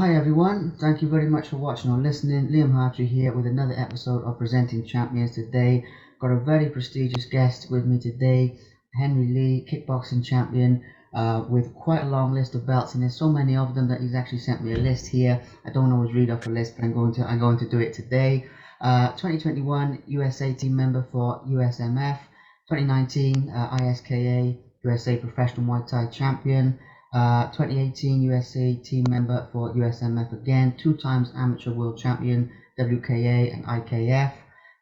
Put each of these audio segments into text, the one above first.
Hi everyone, thank you very much for watching or listening. Liam Hartree here with another episode of Presenting Champions today. Got a very prestigious guest with me today, Henry Lee, kickboxing champion, with quite a long list of belts, and there's so many of them that he's actually sent me a list here. I don't always read off a list, but I'm going to do it today. 2021 USA team member for USMF, 2019 ISKA USA Professional Muay Thai champion. 2018 USA team member for USMF again, two times amateur world champion, WKA and IKF.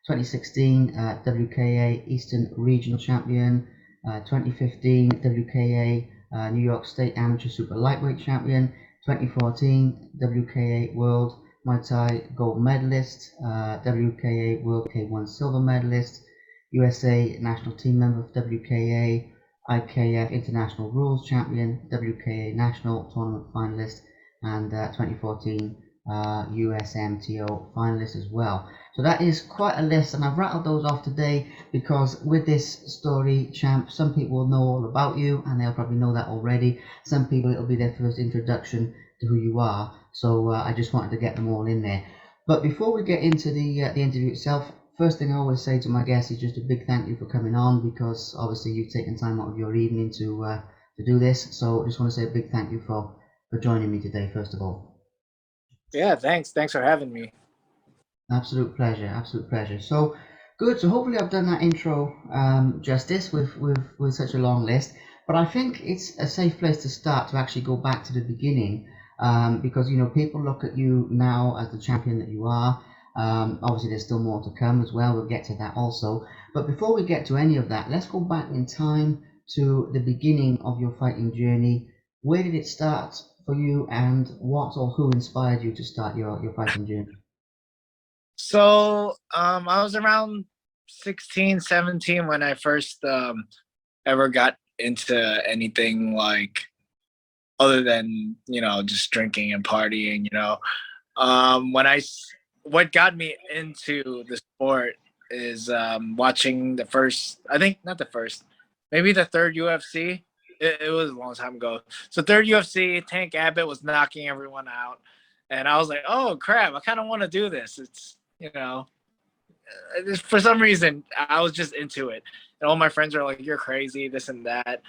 2016 WKA Eastern Regional Champion. 2015 WKA New York State Amateur Super Lightweight Champion. 2014 WKA World Muay Thai Gold Medalist. WKA World K1 Silver Medalist. USA National Team Member of WKA. IKF International Rules Champion, WKA National Tournament Finalist, and 2014 USMTO Finalist as well. So that is quite a list, and I've rattled those off today because with this story, champ, some people will know all about you, and they'll probably know that already. Some people, it'll be their first introduction to who you are. So I just wanted to get them all in there. But before we get into the interview itself, first thing I always say to my guests is just a big thank you for coming on, because obviously you've taken time out of your evening to do this. So I just want to say a big thank you for joining me today, first of all. Yeah, thanks for having me. Absolute pleasure, absolute pleasure. So good. So hopefully I've done that intro justice with such a long list. But I think it's a safe place to start to actually go back to the beginning, because people look at you now as the champion that you are. Obviously, there's still more to come as well. We'll get to that also. But before we get to any of that, let's go back in time to the beginning of your fighting journey. Where did it start for you, and what or who inspired you to start your fighting journey? So I was around 16, 17 when I first ever got into anything like other than, just drinking and partying, When what got me into the sport is watching the first, I think not the first, maybe the third UFC. It was a long time ago. So third UFC, Tank Abbott was knocking everyone out. And I was like, oh crap, I kind of want to do this. It's, for some reason, I was just into it. And all my friends are like, you're crazy, this and that.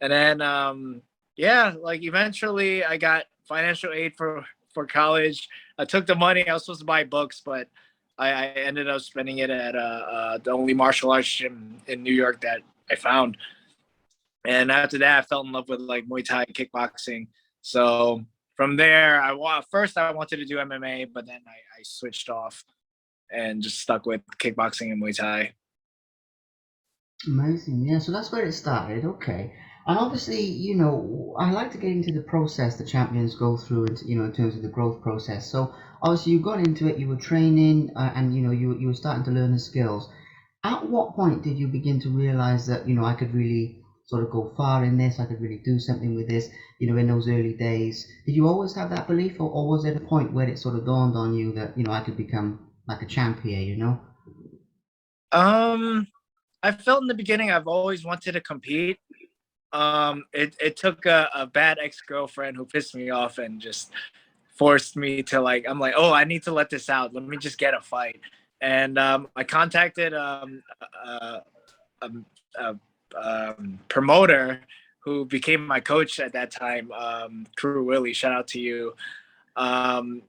And then, yeah, like eventually I got financial aid for college. I took the money. I was supposed to buy books, but I ended up spending it at the only martial arts gym in New York that I found. And after that, I fell in love with like Muay Thai, kickboxing. So from there, first I wanted to do MMA, but then I switched off and just stuck with kickboxing and Muay Thai. Amazing, yeah. So that's where it started. Okay, and obviously, I like to get into the process the champions go through, in terms of the growth process. So obviously, you got into it, you were training, and you were starting to learn the skills. At what point did you begin to realize that I could really sort of go far in this? I could really do something with this. In those early days, did you always have that belief, or was there a point where it sort of dawned on you that I could become like a champ here? Um, I felt in the beginning I've always wanted to compete. It took a bad ex-girlfriend who pissed me off and just forced me to I'm like, oh, I need to let this out. Let me just get a fight. And I contacted a, a promoter who became my coach at that time, Crew Willie. Shout out to you.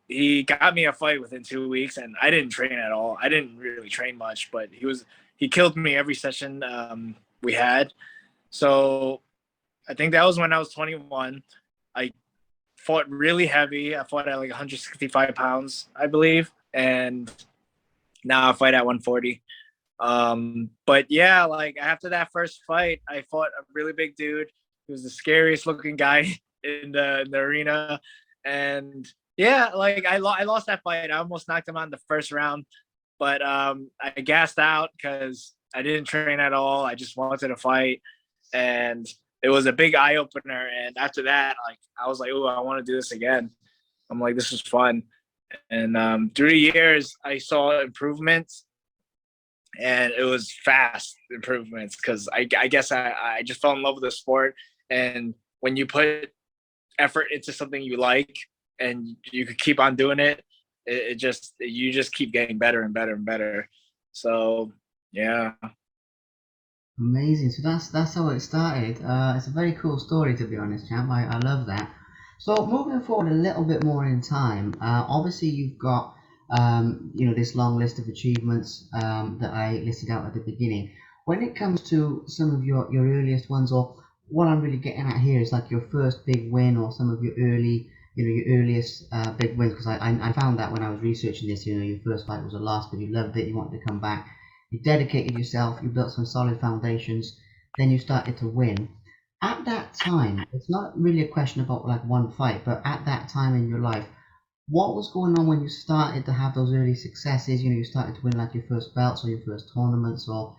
He got me a fight within 2 weeks, and I didn't train at all. I didn't really train much, but he killed me every session we had. So I think that was when I was 21. I fought really heavy. I fought at like 165 pounds, I believe, and now I fight at 140. But yeah, like after that first fight, I fought a really big dude. He was the scariest looking guy in the arena, and yeah, like I lost that fight. I almost knocked him out in the first round, but I gassed out because I didn't train at all. I just wanted to fight, and it was a big eye opener. And after that, like I was like, oh, I want to do this again. I'm like, this is fun. And 3 years, I saw improvements, and it was fast improvements because I guess I just fell in love with the sport. And when you put effort into something you like, and you could keep on doing it, you just keep getting better and better and better. So yeah. Amazing. So that's how it started. It's a very cool story, to be honest, champ. I love that. So moving forward a little bit more in time, obviously you've got this long list of achievements that I listed out at the beginning. When it comes to some of your earliest ones, or what I'm really getting at here is like your first big win, or some of your your earliest big wins. Because I found that when I was researching this, your first fight was a loss, but you loved it, you wanted to come back, you dedicated yourself, you built some solid foundations, then you started to win. At that time, it's not really a question about like one fight, but at that time in your life, what was going on when you started to have those early successes? You started to win like your first belts or your first tournaments, or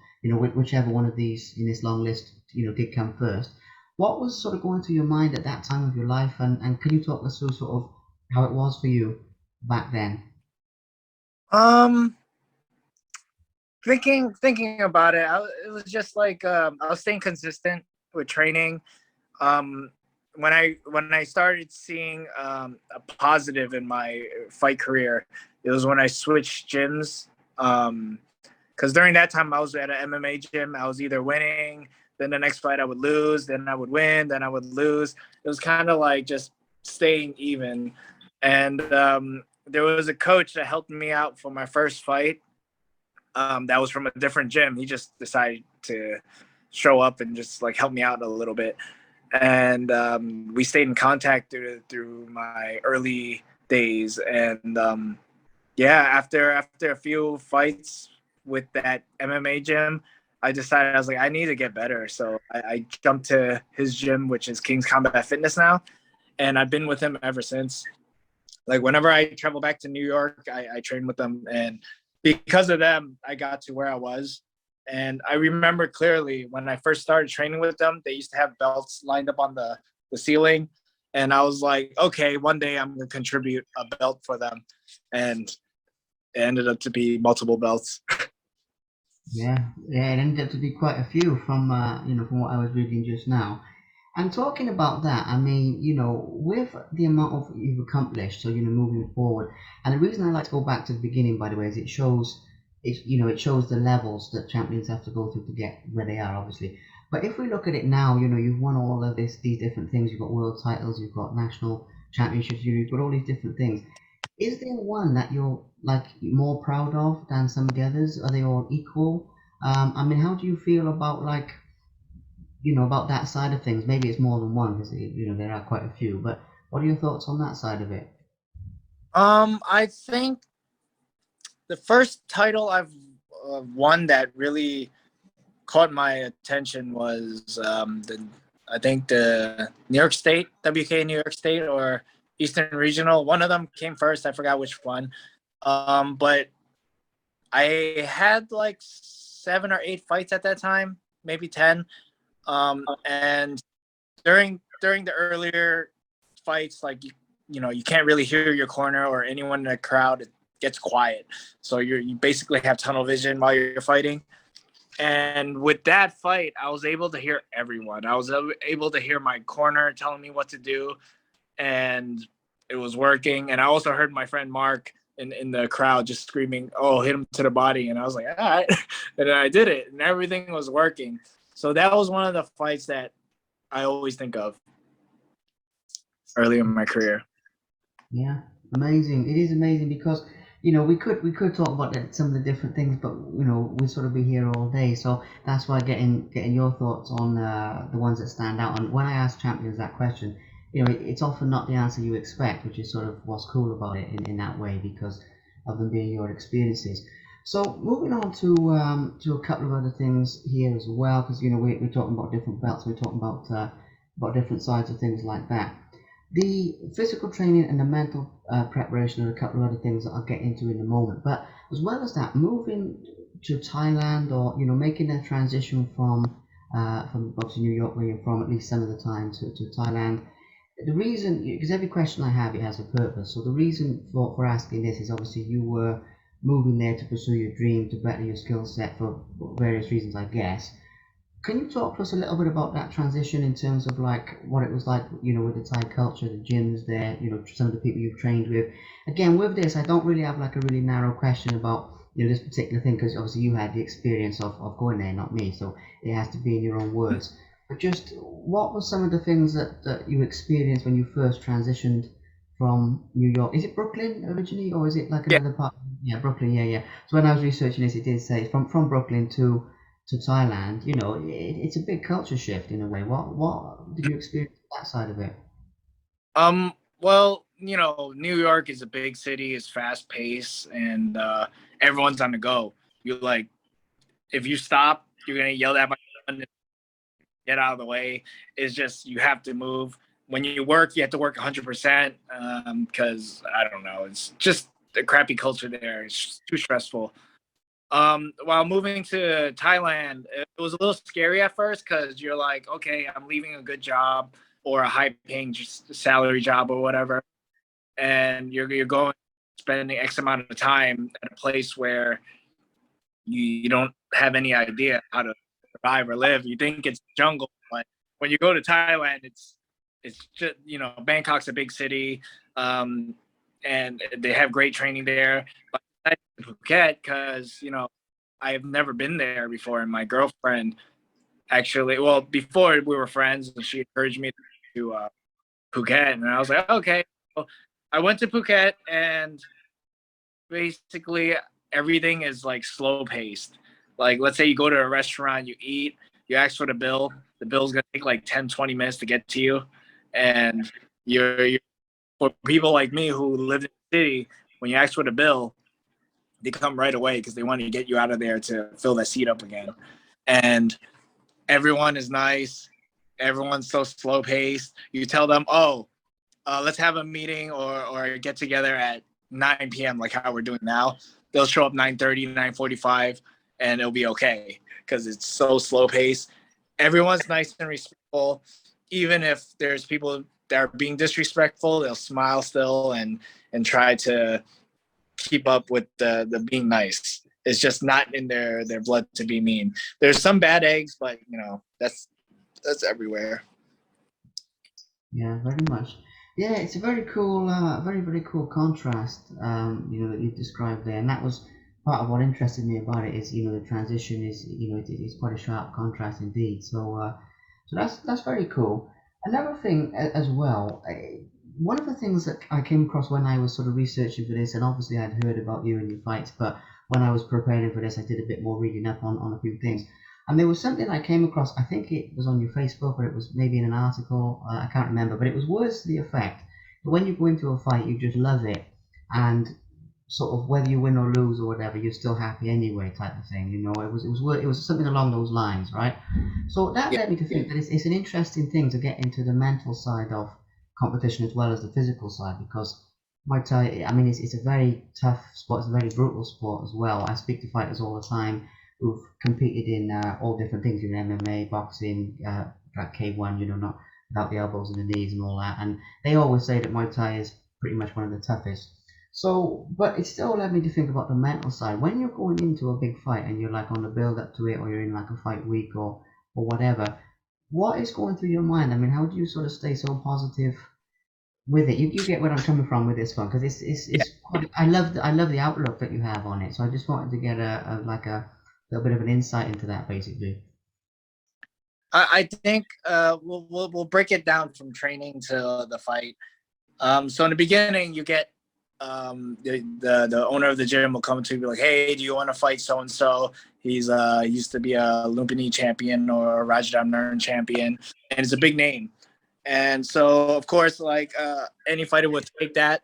whichever one of these in this long list did come first. What was sort of going through your mind at that time of your life, and can you talk us through sort of how it was for you back then? Um, thinking about it, it was just like I was staying consistent with training. Um, when I started seeing a positive in my fight career, it was when I switched gyms. Because during that time I was at an MMA gym, I was either winning, then the next fight I would lose, then I would win, then I would lose. It was kind of like just staying even. And there was a coach that helped me out for my first fight. That was from a different gym. He just decided to show up and just like help me out a little bit. And we stayed in contact through my early days. And yeah, after a few fights with that MMA gym, I decided I was like, I need to get better. So I jumped to his gym, which is King's Combat Fitness now, and I've been with him ever since. Like whenever I travel back to New York, I train with them, and because of them, I got to where I was. And I remember clearly when I first started training with them, they used to have belts lined up on the ceiling. And I was like, okay, one day I'm going to contribute a belt for them. And it ended up to be multiple belts. Yeah, yeah, it ended up to be quite a few from from what I was reading just now. And talking about that, I mean, with the amount of you've accomplished, so moving forward, and the reason I like to go back to the beginning, by the way, is it shows the levels that champions have to go through to get where they are, obviously. But if we look at it now, you've won all of these different things. You've got world titles, you've got national championships, you've got all these different things. Is there one that you're like more proud of than some of the others? Are they all equal? I mean, how do you feel about like about that side of things? Maybe it's more than one because there are quite a few. But what are your thoughts on that side of it? I think the first title I've won that really caught my attention was I think the New York State, WK New York State or Eastern Regional. One of them came first. I forgot which one. But I had like 7 or 8 fights at that time, maybe 10. And during the earlier fights, like you can't really hear your corner or anyone in the crowd. It gets quiet, so you basically have tunnel vision while you're fighting. And with that fight, I was able to hear everyone. I was able to hear my corner telling me what to do, and it was working. And I also heard my friend Mark in the crowd just screaming, "Oh, hit him to the body!" And I was like, "All right," and then I did it, and everything was working. So that was one of the fights that I always think of early in my career. Yeah, amazing. It is amazing because we could talk about some of the different things, but we'd sort of be here all day. So that's why getting your thoughts on the ones that stand out. And when I ask champions that question, it's often not the answer you expect, which is sort of what's cool about it in that way because of them being your experiences. So moving on to a couple of other things here as well, because we're talking about different belts, we're talking about different sides of things like that. The physical training and the mental preparation are a couple of other things that I'll get into in a moment. But as well as that, moving to Thailand or making a transition from obviously New York where you're from at least some of the time to Thailand. The reason, because every question I have, it has a purpose. So the reason for asking this is obviously you were moving there to pursue your dream, to better your skill set for various reasons, I guess. Can you talk to us a little bit about that transition in terms of like what it was like, with the Thai culture, the gyms there, some of the people you've trained with? Again, with this, I don't really have like a really narrow question about, this particular thing because obviously you had the experience of going there, not me, so it has to be in your own words. But just what were some of the things that you experienced when you first transitioned from New York? Is it Brooklyn originally, or is it like Yeah. another part? Yeah, Brooklyn. Yeah, yeah. So when I was researching this, it did say from Brooklyn to Thailand, it's a big culture shift in a way. What did you experience that side of it? Well, New York is a big city, it's fast paced, and everyone's on the go. You like, if you stop, you're gonna yell at my son, get out of the way. It's just you have to move. When you work, you have to work 100% because I don't know, it's just a crappy culture there. It's just too stressful. While moving to Thailand, it was a little scary at first because you're like, okay, I'm leaving a good job or a high paying salary job or whatever, and you're going spending X amount of time at a place where you don't have any idea how to survive or live. You think it's jungle, but when you go to Thailand, it's just Bangkok's a big city, um, and they have great training there. But Phuket, because I have never been there before, and my girlfriend actually, well, before we were friends, and she encouraged me to Phuket, and I was like, okay. Well, I went to Phuket, and basically everything is like slow paced. Like, let's say you go to a restaurant, you eat, you ask for the bill. The bill's gonna take like 10, 20 minutes to get to you, and you're for people like me who live in the city, when you ask for the bill, they come right away because they want to get you out of there to fill that seat up again. And everyone is nice. Everyone's so slow paced. You tell them, oh, let's have a meeting or a get together at 9 p.m. like how we're doing now. They'll show up 9:30, 9:45, and it'll be okay because it's so slow paced. Everyone's nice and respectful. Even if there's people that are being disrespectful, they'll smile still and try to keep up with the being nice. It's just not in their blood to be mean. There's some bad eggs, but that's everywhere. Yeah, very much. Yeah, it's a very cool, very cool contrast, that you've described there, and that was part of what interested me about it is, the transition is, it's quite a sharp contrast indeed. So that's very cool. Another thing as well, one of the things that I came across when I was sort of researching for this, and obviously I'd heard about you and your fights, but when I was preparing for this, I did a bit more reading up on a few things. And there was something I came across, I think it was on your Facebook or it was maybe in an article, I can't remember, but it was words to the effect that when you go into a fight, you just love it. And sort of whether you win or lose or whatever, you're still happy anyway, type of thing. It was something along those lines, right? So that Yeah. led me to think that it's an interesting thing to get into the mental side of competition as well as the physical side because Muay Thai, I mean, it's a very tough sport, it's a very brutal sport as well. I speak to fighters all the time who've competed in all different things, MMA, boxing, like K1, not without the elbows and the knees and all that. And they always say that Muay Thai is pretty much one of the toughest. So, but it still led me to think about the mental side. When you're going into a big fight and you're like on the build up to it, or you're in like a fight week or whatever, what is going through your mind? I mean, how do you sort of stay so positive with it? You get where I'm coming from with this one because it's quite, I love the outlook that you have on it. So I just wanted to get a little bit of an insight into that basically. I think we'll break it down from training to the fight. So in the beginning, you get the owner of the gym will come to you and be like, "Hey, do you want to fight so and so? He's used to be a Lumpini champion or a Rajadamnern champion, and it's a big name." And so, of course, like any fighter would take that.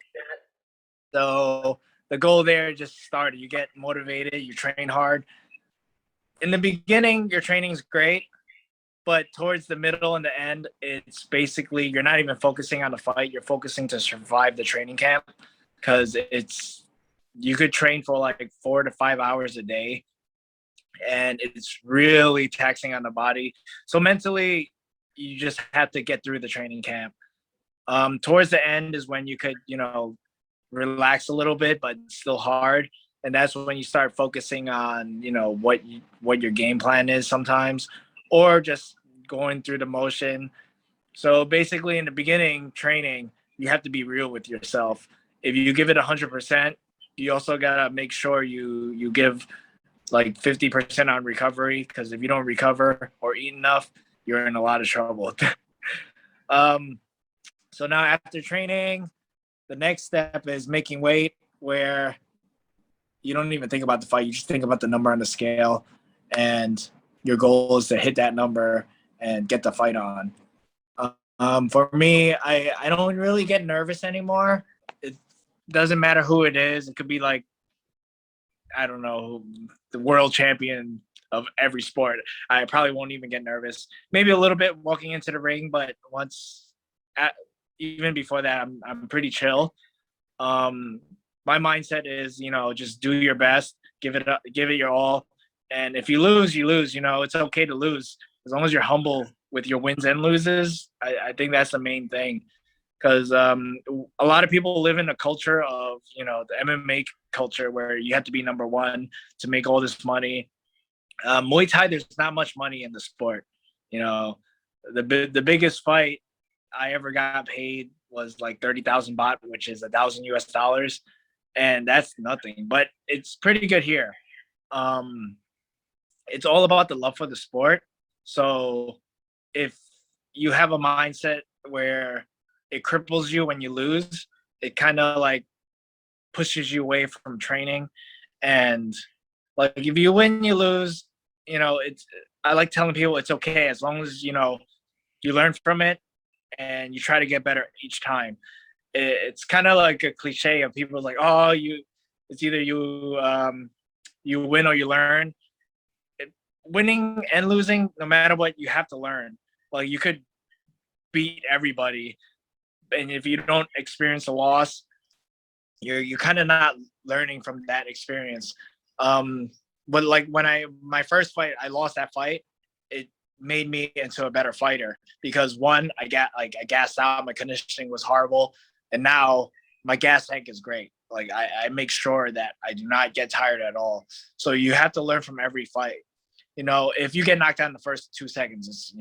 So the goal there just started. You get motivated, you train hard. In the beginning, your training's great, but towards the middle and the end, it's basically you're not even focusing on the fight. You're focusing to survive the training camp because you could train for like 4 to 5 hours a day, and it's really taxing on the body. So mentally, you just have to get through the training camp. Towards the end is when you could relax a little bit, but it's still hard. And that's when you start focusing on what your game plan is sometimes, or just going through the motion. So basically, in the beginning training, you have to be real with yourself. If you give it 100%, you also gotta make sure you give like 50% on recovery, because if you don't recover or eat enough, you're in a lot of trouble. um, so now after training, the next step is making weight, where you don't even think about the fight. You just think about the number on the scale, and your goal is to hit that number and get the fight on. For me, I don't really get nervous anymore. It doesn't matter who it is. It could be like, I don't know, the world champion of every sport. I probably won't even get nervous. Maybe a little bit walking into the ring, but even before that, I'm pretty chill. My mindset is, just do your best, give it your all, and if you lose, you lose. It's okay to lose as long as you're humble with your wins and loses. I think that's the main thing, because a lot of people live in a culture of, the MMA culture, where you have to be number one to make all this money. Muay Thai, there's not much money in the sport. The biggest fight I ever got paid was like 30,000 baht, which is 1,000 US dollars, and that's nothing. But it's pretty good here. It's all about the love for the sport. So if you have a mindset where it cripples you when you lose, it kind of like pushes you away from training. And like, if you win, you lose, I like telling people it's okay, as long as, you learn from it and you try to get better each time. It's kind of like a cliche of people like, oh, it's either you win or you learn. Winning and losing, no matter what, you have to learn. Like, you could beat everybody, and if you don't experience a loss, you're kind of not learning from that experience. But like, my first fight, I lost that fight. It made me into a better fighter, because one, I gassed out, my conditioning was horrible, and now my gas tank is great. Like, I make sure that I do not get tired at all. So you have to learn from every fight. If you get knocked out in the first 2 seconds, it's,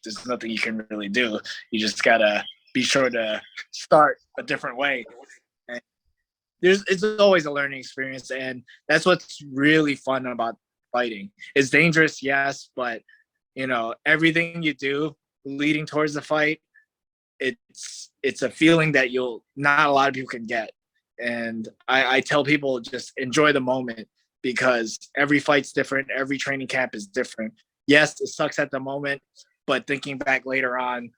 there's nothing you can really do. You just gotta be sure to start a different way. And it's always a learning experience, and that's what's really fun about fighting. It's dangerous, yes, but everything you do leading towards the fight, it's a feeling that not a lot of people can get. And I tell people, just enjoy the moment, because every fight's different, every training camp is different. Yes, it sucks at the moment, but thinking back later on,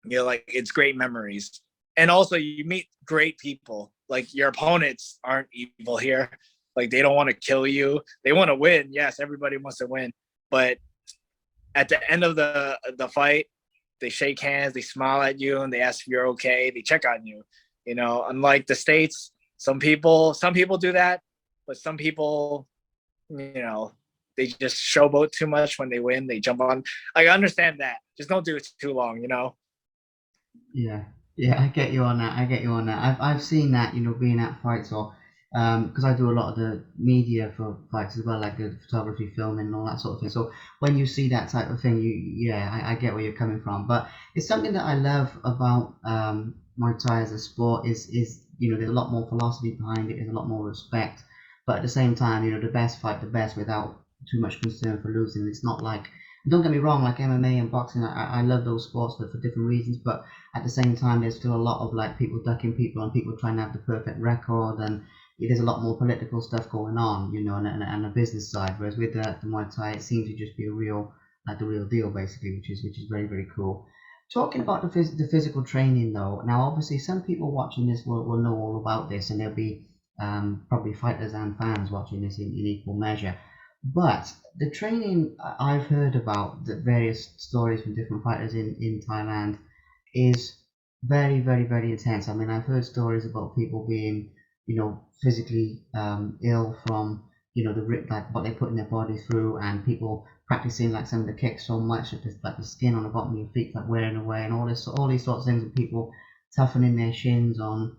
like, it's great memories. And also, you meet great people. Like, your opponents aren't evil here. Like, they don't want to kill you. They want to win. Yes, everybody wants to win. But at the end of the fight, they shake hands, they smile at you, and they ask if you're okay. They check on you. Unlike the States, some people do that, but some people, they just showboat too much when they win. They jump on. I understand that. Just don't do it too long. Yeah, yeah, I get you on that. I get you on that. I've seen that, being at fights, or because I do a lot of the media for fights as well, like the photography, filming, and all that sort of thing. So when you see that type of thing, I get where you're coming from. But it's something that I love about Muay Thai as a sport is there's a lot more philosophy behind it. There's a lot more respect, but at the same time, the best fight the best without too much concern for losing. It's not like, don't get me wrong, like MMA and boxing, I love those sports, but for different reasons. But at the same time, there's still a lot of like people ducking people and people trying to have the perfect record, and there's a lot more political stuff going on, and a business side. Whereas with the Muay Thai, it seems to just be the real deal, basically, which is very, very cool. Talking about the physical training, though, now obviously some people watching this will know all about this, and there'll be probably fighters and fans watching this in equal measure. But the training I've heard about, the various stories from different fighters in Thailand, is very, very, very intense. I mean, I've heard stories about people being, physically ill from, like what they put in their body through, and people practicing like some of the kicks so much that like the skin on the bottom of your feet like wearing away, and all these sorts of things, and people toughening their shins on,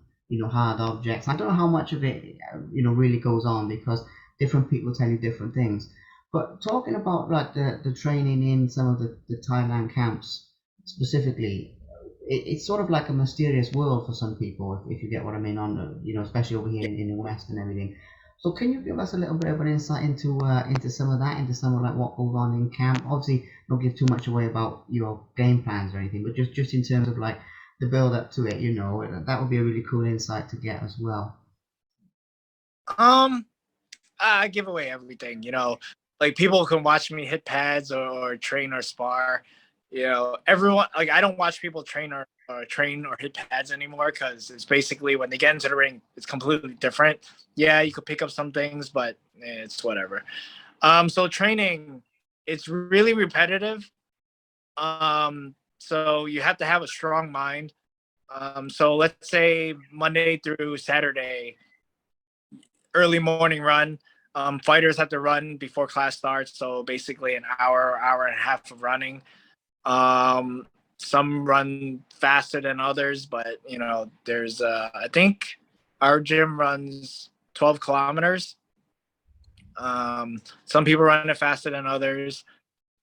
hard objects. I don't know how much of it, really goes on, because different people tell you different things. But talking about like the training in some of the Thailand camps specifically, it's sort of like a mysterious world for some people, if you get what I mean, on especially over here in the West and everything. So can you give us a little bit of an insight into some of that, into some of like what goes on in camp? Obviously, don't give too much away about your game plans or anything, but just in terms of like the build up to it, that would be a really cool insight to get as well. I give away everything, like people can watch me hit pads or train or spar. Everyone, like, I don't watch people train or hit pads anymore, because it's basically when they get into the ring, it's completely different. Yeah, you could pick up some things, but it's whatever. So training, it's really repetitive. So you have to have a strong mind. So let's say Monday through Saturday, early morning run. Fighters have to run before class starts, so basically an hour and a half of running. Some run faster than others, but there's I think our gym runs 12 kilometers. Some people run it faster than others.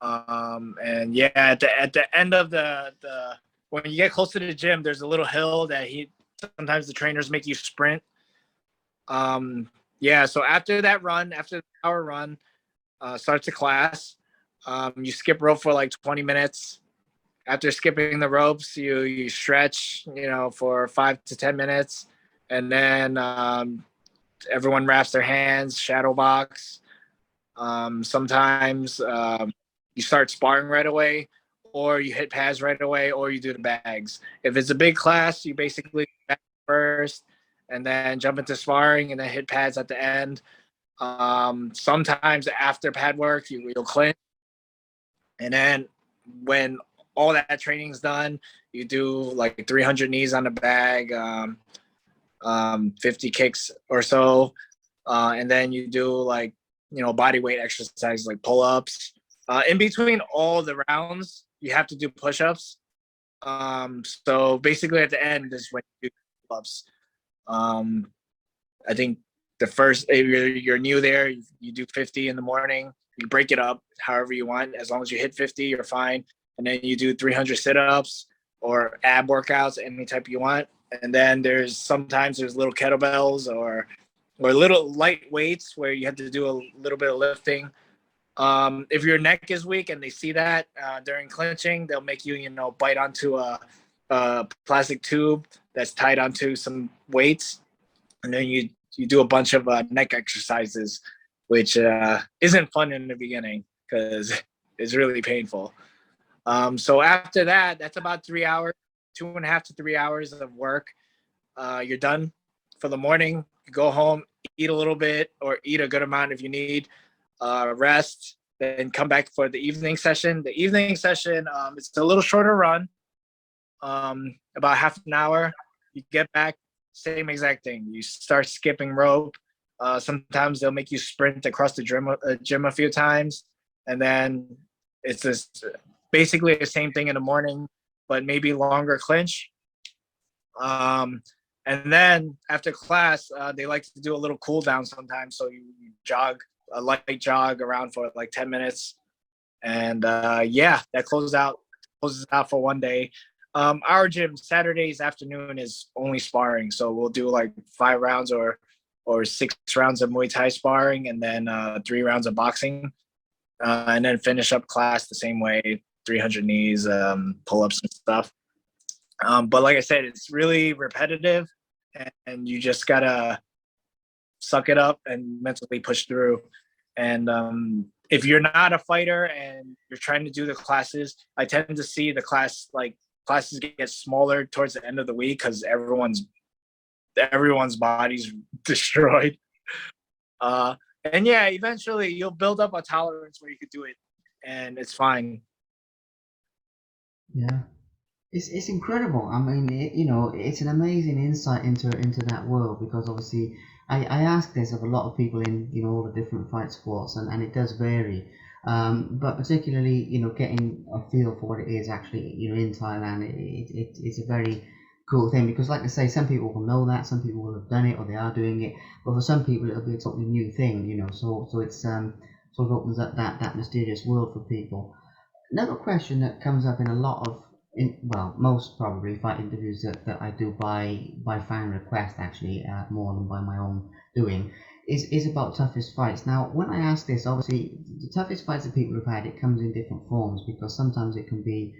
And yeah, at the end of the when you get close to the gym, there's a little hill that sometimes the trainers make you sprint. Yeah, so after that run, after the hour run, starts the class. You skip rope for like 20 minutes. After skipping the ropes, you stretch, for 5 to 10 minutes, and then everyone wraps their hands, shadow box. Sometimes you start sparring right away, or you hit pads right away, or you do the bags. If it's a big class, you basically bag first, and then jump into sparring, and then hit pads at the end. Sometimes after pad work, you'll clinch, and then when all that training's done, you do like 300 knees on the bag, 50 kicks or so, and then you do like body weight exercises like pull-ups. In between all the rounds, you have to do push-ups. So basically at the end is when you do pull-ups. I think the first, if you're new there, you do 50 in the morning. You break it up however you want. As long as you hit 50, you're fine. And then you do 300 sit-ups or ab workouts, any type you want. And then sometimes there's little kettlebells or little light weights where you have to do a little bit of lifting. If your neck is weak and they see that during clinching, they'll make you, bite onto a plastic tube that's tied onto some weights, and then you do a bunch of neck exercises, which isn't fun in the beginning because it's really painful. So after that, that's about 3 hours, 2.5 to 3 hours of work. You're done for the morning. You go home, eat a little bit or eat a good amount if you need, rest, then come back for the evening session. The evening session, it's a little shorter run, about half an hour. You get back, same exact thing. You start skipping rope. Sometimes they'll make you sprint across the gym a few times, and then it's just basically the same thing in the morning, but maybe longer clinch. And then after class, they like to do a little cool down sometimes. So you jog, a light jog around for like 10 minutes. And yeah, that closes out for one day. Our gym Saturdays afternoon is only sparring. So we'll do like 5 rounds or 6 rounds of Muay Thai sparring, and then 3 rounds of boxing. And then finish up class the same way, 300 knees, pull-ups and stuff. But like I said, it's really repetitive, and you just gotta suck it up and mentally push through. And if you're not a fighter and you're trying to do the classes, I tend to see the classes get smaller towards the end of the week because everyone's body's destroyed. And yeah, eventually you'll build up a tolerance where you could do it, and it's fine. Yeah. It's incredible. I mean, it's an amazing insight into that world, because obviously I ask this of a lot of people in all the different fight sports, and it does vary. But particularly getting a feel for what it is actually in Thailand, it's a very cool thing, because like I say, some people will know that, some people will have done it or they are doing it, but for some people it'll be a totally new thing. So sort of opens up that mysterious world for people. Another question that comes up in a lot of, most probably fight interviews that I do by fan request, actually, more than by my own doing, is about toughest fights. Now, when I ask this, obviously, the toughest fights that people have had, it comes in different forms, because sometimes it can be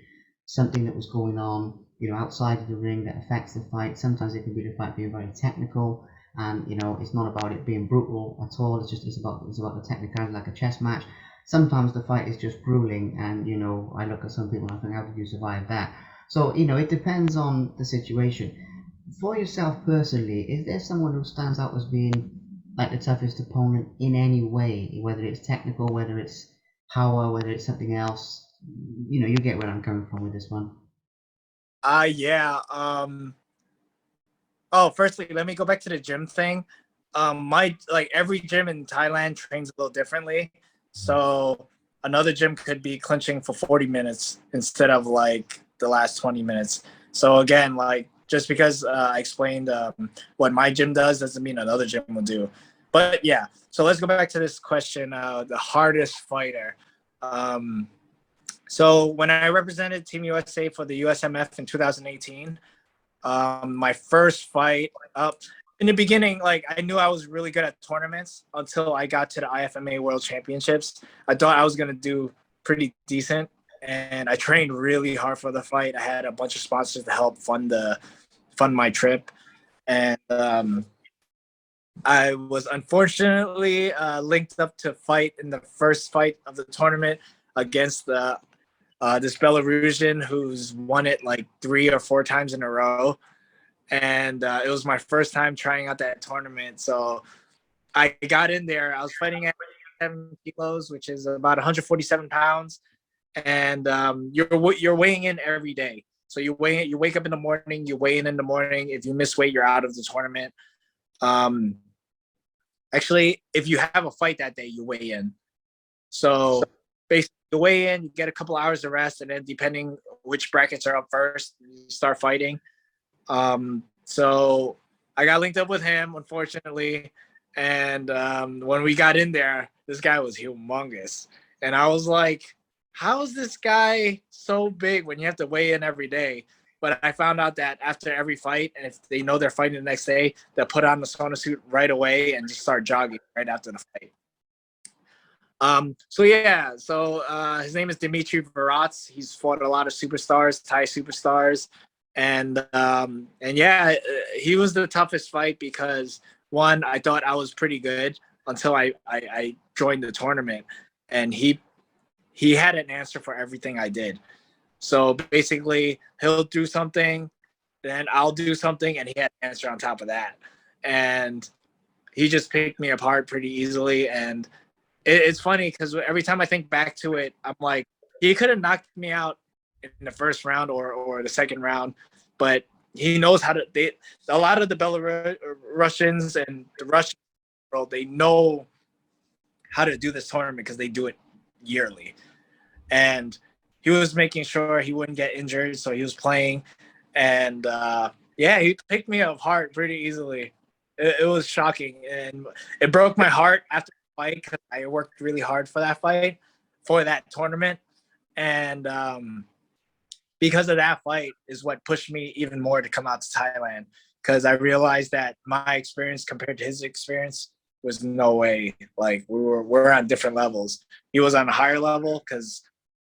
something that was going on, outside of the ring that affects the fight. Sometimes it can be the fight being very technical, and it's not about it being brutal at all. It's about the technicality, like a chess match. Sometimes the fight is just grueling, and I look at some people and I think, how did you survive that? So it depends on the situation. For yourself personally, is there someone who stands out as being like the toughest opponent in any way, whether it's technical, whether it's power, whether it's something else? You get where I'm coming from with this one. Yeah. Oh, firstly, let me go back to the gym thing. My like every gym in Thailand trains a little differently. So another gym could be clinching for 40 minutes instead of like the last 20 minutes. So again, like just because I explained what my gym does doesn't mean another gym will do. But yeah, so let's go back to this question. The hardest fighter. So when I represented Team USA for the USMF in 2018, my first fight up in the beginning, like I knew I was really good at tournaments until I got to the IFMA World Championships. I thought I was gonna do pretty decent, and I trained really hard for the fight. I had a bunch of sponsors to help fund my trip, and I was unfortunately linked up to fight in the first fight of the tournament against this Belarusian who's won it like 3 or 4 times in a row. And it was my first time trying out that tournament. So I got in there. I was fighting at 7 kilos, which is about 147 pounds. And you're weighing in every day. So you wake up in the morning, you weigh in the morning. If you miss weight, you're out of the tournament. Actually, if you have a fight that day, you weigh in. So basically, you weigh in, you get a couple hours of rest, and then depending which brackets are up first, you start fighting. So I got linked up with him, unfortunately. And when we got in there, this guy was humongous. And I was like, how is this guy so big when you have to weigh in every day? But I found out that after every fight, and if they know they're fighting the next day, they'll put on the sauna suit right away and just start jogging right after the fight. So his name is Dimitri Varats. He's fought a lot of superstars, Thai superstars. And yeah, he was the toughest fight because one, I thought I was pretty good until I joined the tournament, and he had an answer for everything I did. So basically, he'll do something, then I'll do something, and he had an answer on top of that. And he just picked me apart pretty easily. And it's funny because every time I think back to it, I'm like, he could have knocked me out in the first round or the second round, but he knows how to. A lot of the Belarusians and the Russian world, they know how to do this tournament because they do it yearly. And he was making sure he wouldn't get injured, so he was playing. And yeah, he picked me apart pretty easily. It was shocking, and it broke my heart after the fight because I worked really hard for that fight, for that tournament. And because of that fight is what pushed me even more to come out to Thailand, because I realized that my experience compared to his experience was no way. Like we're on different levels. He was on a higher level because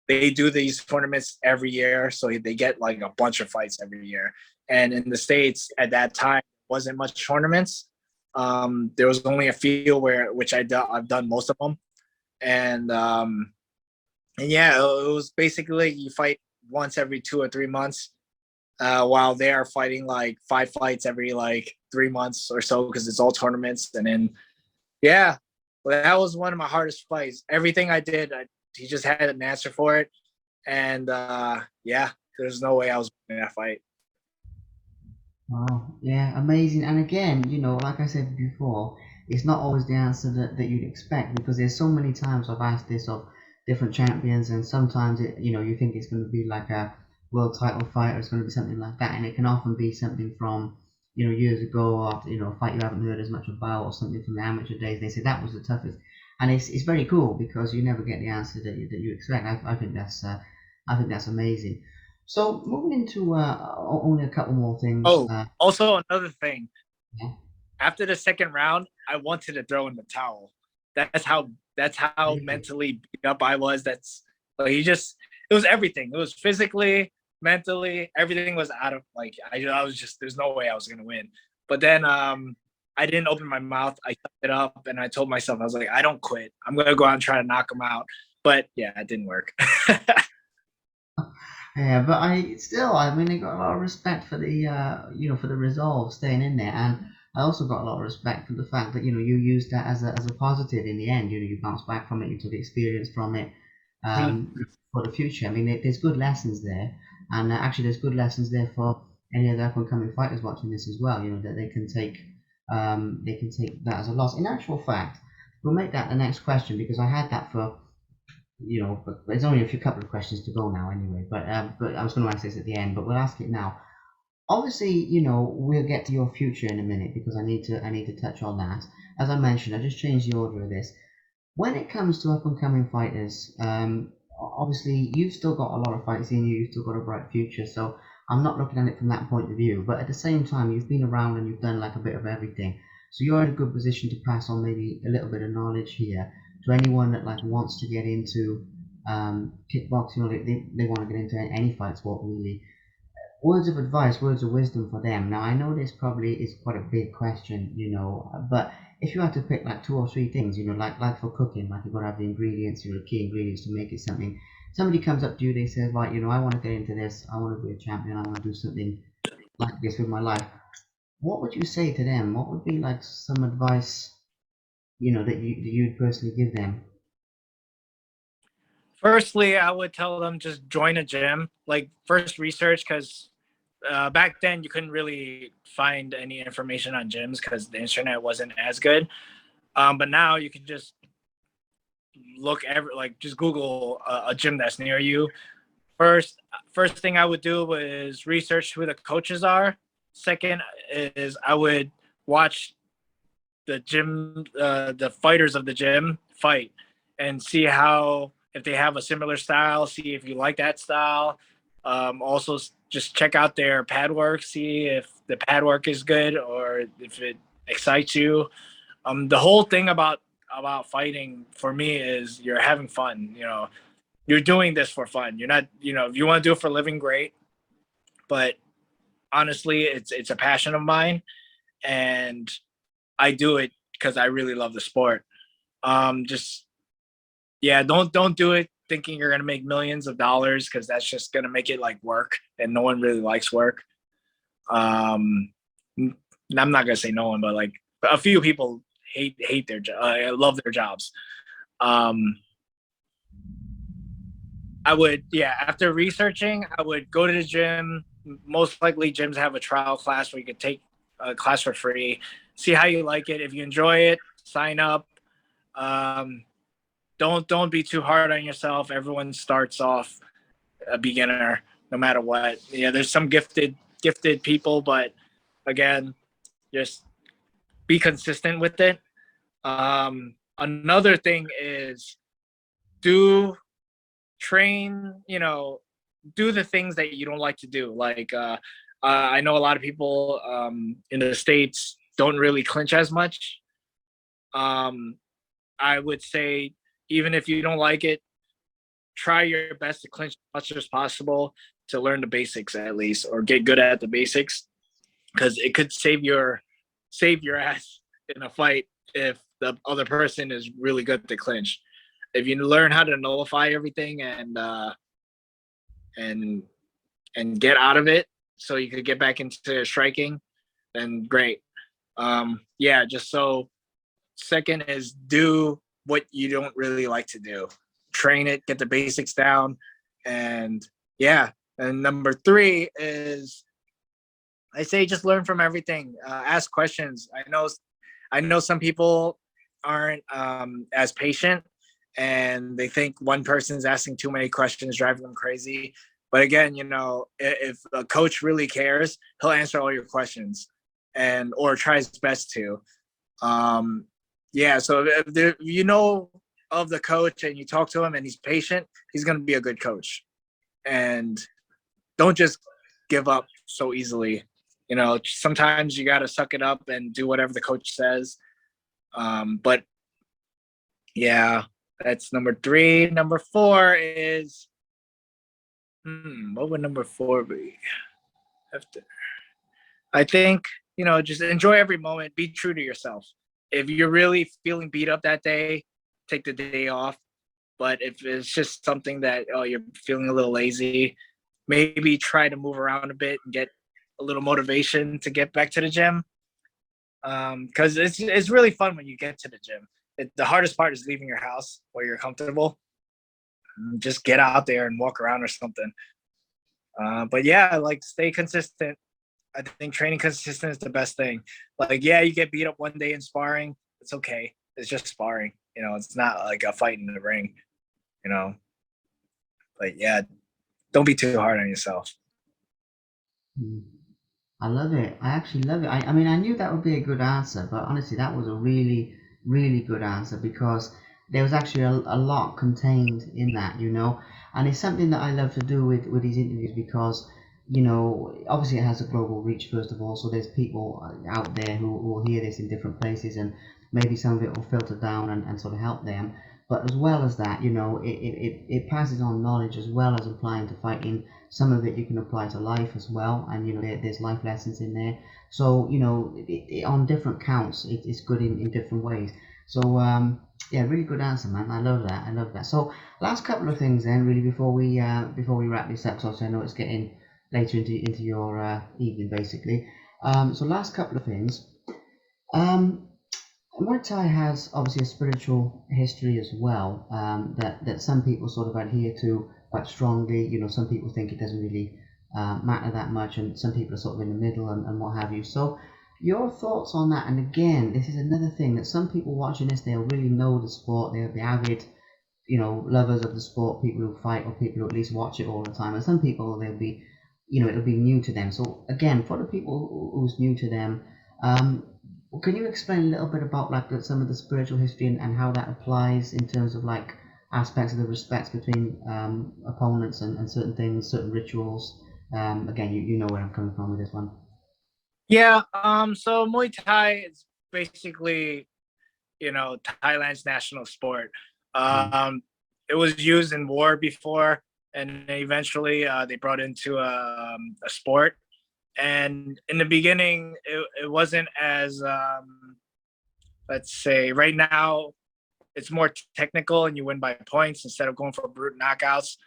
they do these tournaments every year, so they get like a bunch of fights every year. And in the States at that time wasn't much tournaments. There was only a few which I've done most of them. And yeah, it was basically you fight once every 2 or 3 months, while they are fighting like 5 fights every like 3 months or so because it's all tournaments. And then yeah, well, that was one of my hardest fights. Everything I did, he just had an answer for it. And yeah, there's no way I was winning that fight. Wow, yeah, amazing. And again, like I said before, it's not always the answer that you'd expect, because there's so many times I've asked this of different champions, and sometimes you think it's going to be like a world title fight, or it's going to be something like that, and it can often be something from years ago, after a fight you haven't heard as much about, or something from the amateur days. They say that was the toughest. and it's very cool because you never get the answer that you expect. I think that's amazing. So moving into only a couple more things. Oh, also another thing. Yeah, After the second round, I wanted to throw in the towel. That's how really. mentally beat up I was. That's like he just it was everything. It was physically, mentally, everything was out of like I was just there's no way I was gonna win. But then I didn't open my mouth. I shut it up and I told myself I was like I don't quit. I'm gonna go out and try to knock him out. But yeah, it didn't work. Yeah, but I mean, I got a lot of respect for the, for the resolve, staying in there, and I also got a lot of respect for the fact that you used that as a positive in the end. You bounced back from it, you took experience from it, um, for the future. I mean, there's good lessons there, and actually, there's good lessons there for any other up and coming fighters watching this as well. That they can take that as a loss. In actual fact, we'll make that the next question because I had that for but there's only a few couple of questions to go now anyway. But I was going to ask this at the end, but we'll ask it now. Obviously, we'll get to your future in a minute because I need to touch on that. As I mentioned, I just changed the order of this. When it comes to up and coming fighters, obviously you've still got a lot of fights in you. You've still got a bright future. So I'm not looking at it from that point of view. But at the same time, you've been around and you've done like a bit of everything. So you're in a good position to pass on maybe a little bit of knowledge here to anyone that like wants to get into kickboxing or they want to get into any fight sport really. Words of advice, words of wisdom for them. Now I know this probably is quite a big question, but if you had to pick like two or three things, like for cooking, like you've got to have the ingredients, the key ingredients to make it something. Somebody comes up to you, they say, right, I want to get into this, I want to be a champion, I want to do something like this with my life. What would you say to them? What would be like some advice, that you'd personally give them? Firstly, I would tell them just join a gym. Like first research because back then you couldn't really find any information on gyms because the internet wasn't as good. But now you can just just Google a gym that's near you. First thing I would do was research who the coaches are. Second is I would watch the fighters of the gym fight and see how if they have a similar style. See if you like that style. Also, just check out their pad work. See if the pad work is good or if it excites you. The whole thing about fighting for me is you're having fun. You're doing this for fun. You're not. If you want to do it for a living, great. But honestly, it's a passion of mine, and I do it because I really love the sport. Just yeah, don't do it thinking you're gonna make millions of dollars because that's just gonna make it like work, and no one really likes work. Um, I'm not gonna say no one, but like a few people hate their job. Love their jobs. Um, I would after researching, I would go to the gym. Most likely, gyms have a trial class where you could take a class for free. See how you like it. If you enjoy it, sign up. Um, don't be too hard on yourself. Everyone starts off a beginner, no matter what. Yeah, there's some gifted people, but again, just be consistent with it. Another thing is do train. Do the things that you don't like to do. Like I know a lot of people in the States don't really clinch as much. Um, I would say even if you don't like it, try your best to clinch as much as possible to learn the basics at least, or get good at the basics, because it could save your ass in a fight if the other person is really good to clinch. If you learn how to nullify everything and and get out of it, so you could get back into striking, then great. Yeah, just so second is do what you don't really like to do. Train it, get the basics down, and yeah. And number three is I say just learn from everything. Ask questions. I know some people aren't as patient, and they think one person's asking too many questions, driving them crazy. But again, if a coach really cares, he'll answer all your questions, and or tries his best to. Um, Yeah, so if you know of the coach and you talk to him and he's patient, he's going to be a good coach. And don't just give up so easily. You know, sometimes you got to suck it up and do whatever the coach says. But yeah, that's number 3. Number 4 is, what would number 4 be? I think, you know, just enjoy every moment. Be true to yourself. If you're really feeling beat up that day, take the day off. But if it's just something that, oh, you're feeling a little lazy, maybe try to move around a bit and get a little motivation to get back to the gym. Because it's really fun when you get to the gym. The hardest part is leaving your house where you're comfortable. Just get out there and walk around or something. But yeah, like stay consistent. I think training consistent is the best thing. Like, yeah, you get beat up one day in sparring. It's okay. It's just sparring. You know, it's not like a fight in the ring, you know. But yeah, don't be too hard on yourself. Mm. I love it. I actually love it. I mean, I knew that would be a good answer, but honestly, that was a really, really good answer because there was actually a lot contained in that, you know. And it's something that I love to do with these interviews because, you know, obviously it has a global reach, first of all. So there's people out there who will hear this in different places and maybe some of it will filter down and sort of help them. But as well as that, you know, it passes on knowledge as well as applying to fighting. Some of it you can apply to life as well, and you know there's life lessons in there. So you know on different counts, it's good in different ways. So yeah, really good answer, man. I love that. I love that. So last couple of things then, really before we wrap this up. So I know it's getting later into your evening, basically. So last couple of things. Um, Muay Thai has obviously a spiritual history as well, that some people sort of adhere to quite strongly. You know, some people think it doesn't really matter that much, and some people are sort of in the middle and what have you. So, your thoughts on that? And again, this is another thing that some people watching this, they'll really know the sport. They're the avid, you know, lovers of the sport, people who fight or people who at least watch it all the time. And some people, they'll be, you know, it'll be new to them. So again, for the people who's new to them, um, can you explain a little bit about like some of the spiritual history and how that applies in terms of like aspects of the respects between opponents and certain things, certain rituals? Again, you know where I'm coming from with this one. Yeah. So Muay Thai is basically, you know, Thailand's national sport. Mm. Um, it was used in war before, and eventually they brought into a sport. And in the beginning, it wasn't as let's say right now it's more technical and you win by points instead of going for brute knockouts.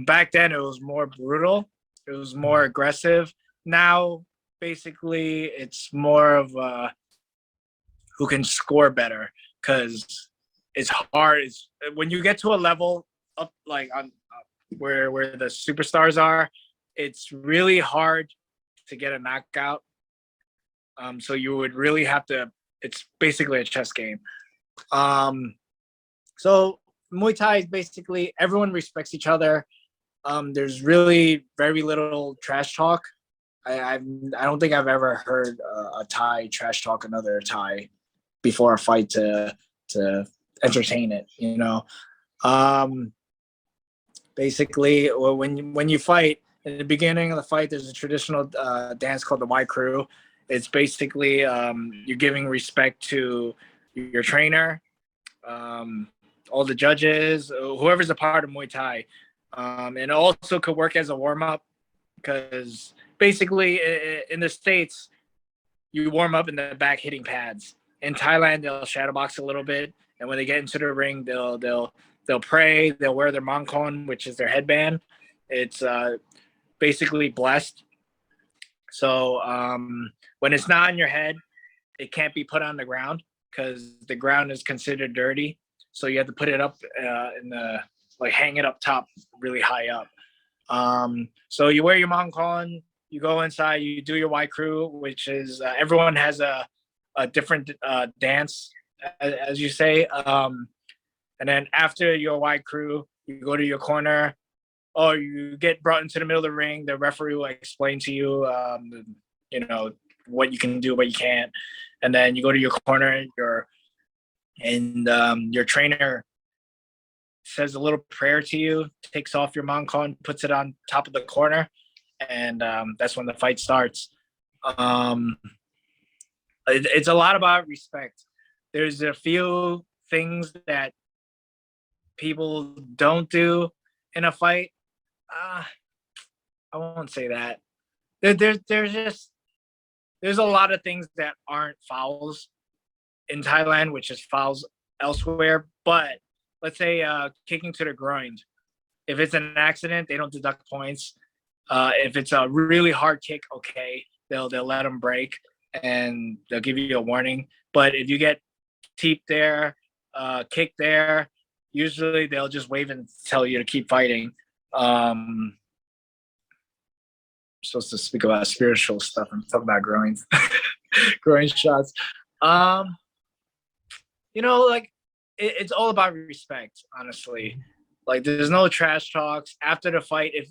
Back then it was more brutal, it was more aggressive. Now basically it's more of who can score better, because it's hard. It's, when you get to a level up like on where the superstars are, it's really hard to get a knockout. So you would really have to. It's basically a chess game. Um, so Muay Thai is basically everyone respects each other. There's really very little trash talk. I don't think I've ever heard a Thai trash talk another Thai before a fight to entertain it. You know, um, basically when you fight in the beginning of the fight, there's a traditional dance called the Y Crew. It's basically you're giving respect to your trainer, um, all the judges, whoever's a part of Muay Thai, and also could work as a warm up, because basically in the States you warm up in the back hitting pads. In Thailand they'll shadow box a little bit, and when they get into the ring they'll pray, they'll wear their mangkon, which is their headband. It's basically blessed. So when it's not on your head, it can't be put on the ground because the ground is considered dirty. So you have to put it up in the like hang it up top, really high up. So you wear your mangkon, you go inside, you do your Y Crew, which is everyone has a different dance, as you say. And then after your Y Crew, you go to your corner, or you get brought into the middle of the ring. The referee will explain to you, you know, what you can do, what you can't. And then you go to your corner. and your trainer says a little prayer to you, takes off your mancon, puts it on top of the corner, and that's when the fight starts. It's a lot about respect. There's a few things that people don't do in a fight. I won't say that. There's a lot of things that aren't fouls in Thailand, which is fouls elsewhere. But let's say kicking to the groin. If it's an accident, they don't deduct points. If it's a really hard kick, okay, they'll let them break and they'll give you a warning. But if you get teeped there, kicked there, usually they'll just wave and tell you to keep fighting. I'm supposed to speak about spiritual stuff. I'm talking about groins, groin shots. Like it's all about respect, honestly. Like there's no trash talks after the fight. If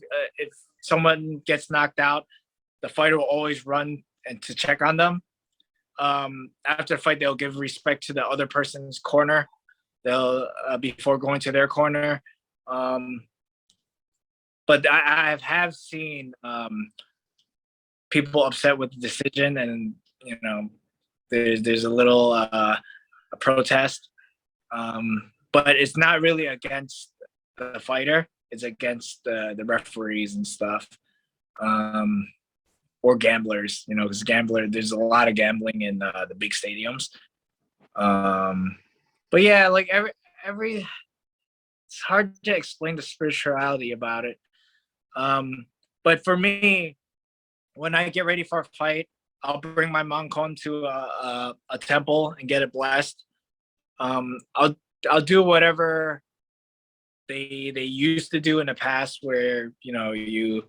someone gets knocked out, the fighter will always run and to check on them. After the fight, they'll give respect to the other person's corner. They'll before going to their corner. But I have seen people upset with the decision, and there's a little a protest. But it's not really against the fighter; it's against the referees and stuff, or gamblers. Because there's a lot of gambling in the big stadiums. But yeah, like every it's hard to explain the spirituality about it. But for me, when I get ready for a fight, I'll bring my mancon to a temple and get it blessed. I'll do whatever they used to do in the past, where you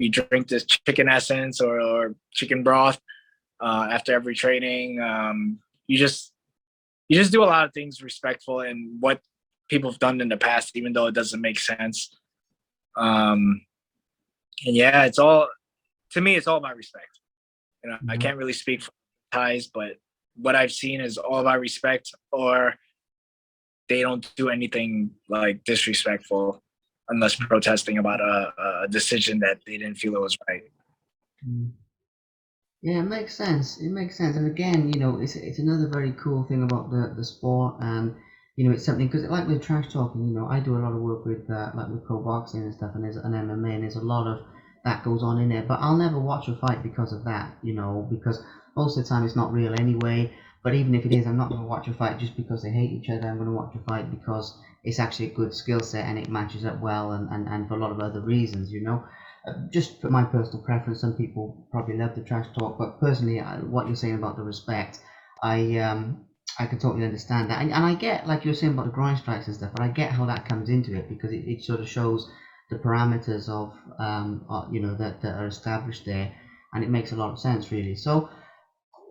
drink this chicken essence or chicken broth after every training. You just do a lot of things respectful and what people have done in the past, even though it doesn't make sense. And yeah, to me, it's all about respect. I can't really speak for Thais, but what I've seen is all about respect, or they don't do anything like disrespectful unless protesting about a decision that they didn't feel it was right. Yeah, it makes sense. It makes sense. And again, it's another very cool thing about the sport, and it's something because like with trash talking, I do a lot of work with like with pro boxing and stuff, and there's an MMA, and there's a lot of that goes on in there. But I'll never watch a fight because of that, because most of the time it's not real anyway. But even if it is, I'm not going to watch a fight just because they hate each other. I'm going to watch a fight because it's actually a good skill set and it matches up well, and for a lot of other reasons, just for my personal preference, some people probably love the trash talk, but personally, what you're saying about the respect, I can totally understand that, and I get like you're saying about the groin strikes and stuff, but I get how that comes into it because it sort of shows the parameters of that are established there, and it makes a lot of sense really. So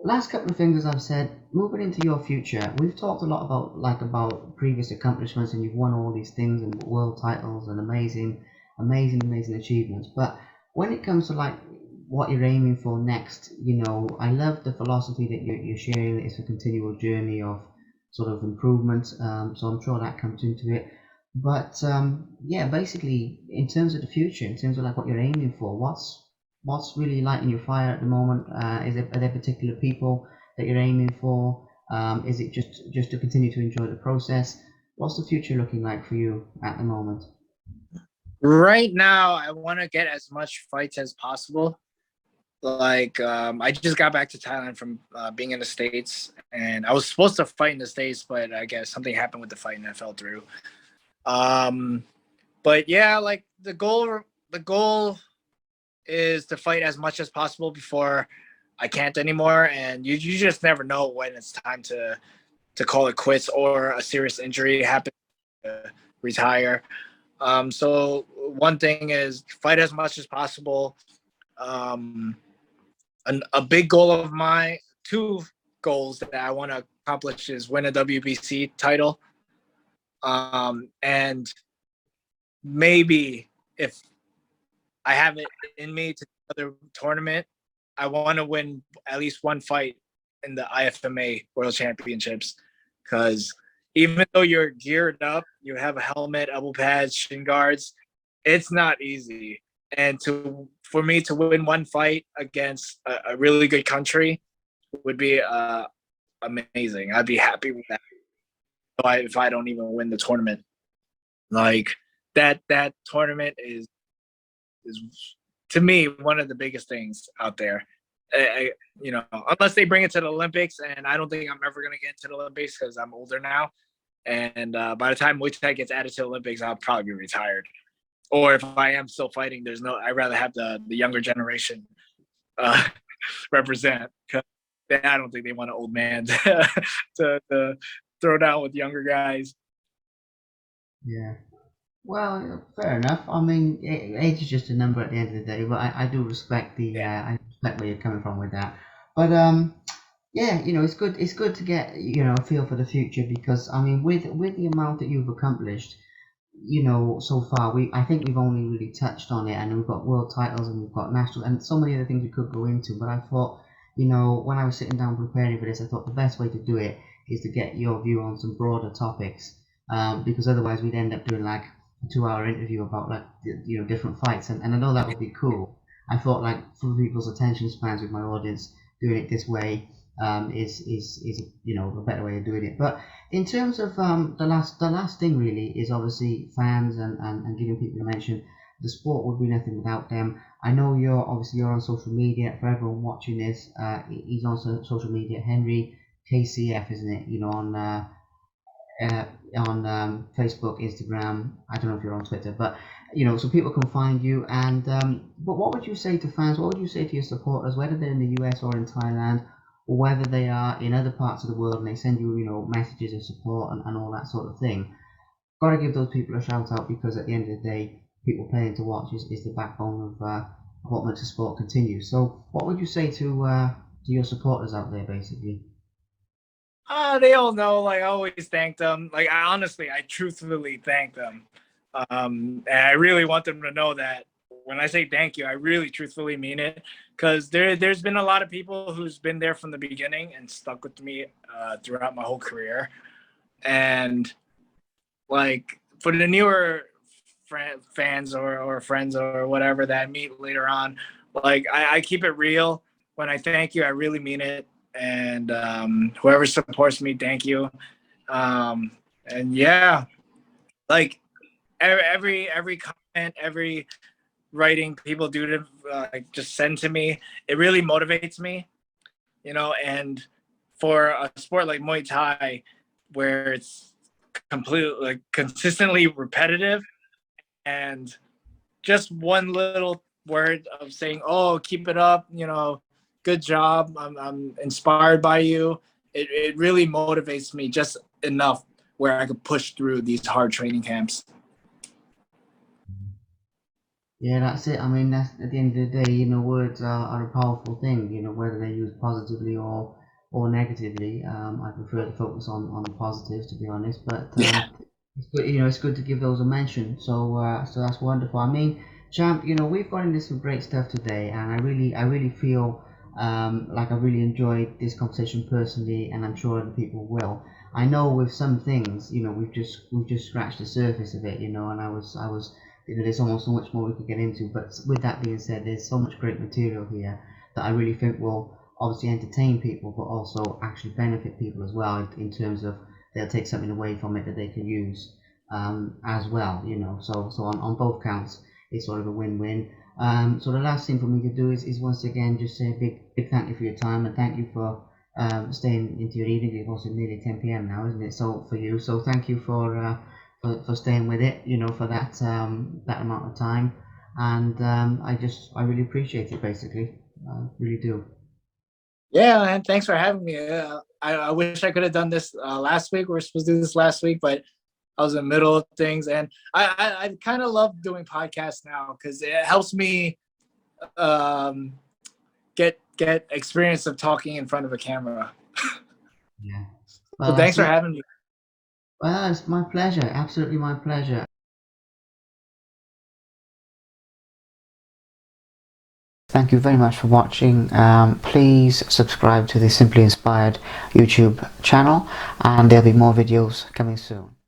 last couple of things, as I've said, moving into your future, we've talked a lot about previous accomplishments, and you've won all these things and world titles and amazing achievements. But when it comes to like what you're aiming for next, I love the philosophy that you're sharing. That it's a continual journey of sort of improvement. So I'm sure that comes into it. But yeah, basically, in terms of the future, in terms of like what you're aiming for, what's really lighting your fire at the moment? Are there particular people that you're aiming for? Is it just to continue to enjoy the process? What's the future looking like for you at the moment? Right now, I want to get as much fights as possible. Like I just got back to Thailand from being in the States, and I was supposed to fight in the States, but I guess something happened with the fight and I fell through. But yeah, like the goal is to fight as much as possible before I can't anymore, and you just never know when it's time to call it quits or a serious injury happens to retire. So one thing is fight as much as possible. A big goal of mine, two goals that I want to accomplish is win a WBC title. And maybe if I have it in me to another tournament, I want to win at least one fight in the IFMA World Championships, because even though you're geared up, you have a helmet, elbow pads, shin guards, it's not easy. And for me to win one fight against a really good country would be amazing. I'd be happy with that. If I don't even win the tournament, like that tournament is to me one of the biggest things out there. Unless they bring it to the Olympics, and I don't think I'm ever going to get into the Olympics because I'm older now. And by the time Muay Thai gets added to the Olympics, I'll probably be retired. Or if I am still fighting, I'd rather have the younger generation uh, represent. Cause I don't think they want an old man to throw down with younger guys. Yeah. Well, fair enough. I mean, age is just a number at the end of the day, but I do respect I respect where you're coming from with that. But yeah, it's good to get a feel for the future because I mean, with the amount that you've accomplished, so far I think we've only really touched on it, and we've got world titles and we've got national and so many other things we could go into. But I thought, when I was sitting down preparing for this, I thought the best way to do it is to get your view on some broader topics, because otherwise we'd end up doing like a 2 hour interview about like different fights, and I know that would be cool. I thought like for people's attention spans with my audience, doing it this way is a better way of doing it. But in terms of the last thing really is obviously fans and giving people a mention. The sport would be nothing without them. I know you're on social media. For everyone watching this, he's on social media. Henry KCF, isn't it? Uh, on Facebook, Instagram. I don't know if you're on Twitter, but so people can find you. And but what would you say to fans? What would you say to your supporters, whether they're in the US or in Thailand, or whether they are in other parts of the world and they send you, messages of support and all that sort of thing? Got to give those people a shout out because at the end of the day, people paying to watch is the backbone of what makes the sport continue. So, what would you say to your supporters out there, basically? They all know. Like I always thank them. Like I truthfully thank them. And I really want them to know that when I say thank you, I really truthfully mean it. Because there's been a lot of people who's been there from the beginning and stuck with me throughout my whole career. And like for the newer fans or friends or whatever that I meet later on, like I keep it real. When I thank you, I really mean it. And whoever supports me, thank you. And yeah, like every comment, every writing people do to just send to me, it really motivates me, and for a sport like Muay Thai where it's completely like consistently repetitive and just one little word of saying, oh, keep it up, good job, I'm inspired by you, it really motivates me just enough where I could push through these hard training camps. Yeah, that's it. I mean, that's at the end of the day, words are a powerful thing. Whether they're used positively or negatively. I prefer to focus on the positives, to be honest. But Yeah. it's good, it's good to give those a mention. So that's wonderful. I mean, champ, we've got into some great stuff today, and I really feel like I really enjoyed this conversation personally, and I'm sure other people will. I know with some things, we've just scratched the surface of it, and I was there's almost so much more we could get into. But with that being said, there's so much great material here that I really think will obviously entertain people, but also actually benefit people as well in terms of they'll take something away from it that they can use as well. So on both counts, it's sort of a win-win. So the last thing for me to do is once again just say a big thank you for your time and thank you for staying into your evening. It's also nearly 10 p.m. now, isn't it? So for you, so thank you for staying with it, for that amount of time, and I really appreciate it. Basically, I really do. Yeah, man. Thanks for having me. I wish I could have done this last week. We were supposed to do this last week, but I was in the middle of things, and I kind of love doing podcasts now because it helps me um, get experience of talking in front of a camera. Yeah. So Well, thanks that's for it. having me. Well, it's my pleasure. Absolutely my pleasure. Thank you very much for watching. Please subscribe to the Simply Inspired YouTube channel, and there'll be more videos coming soon.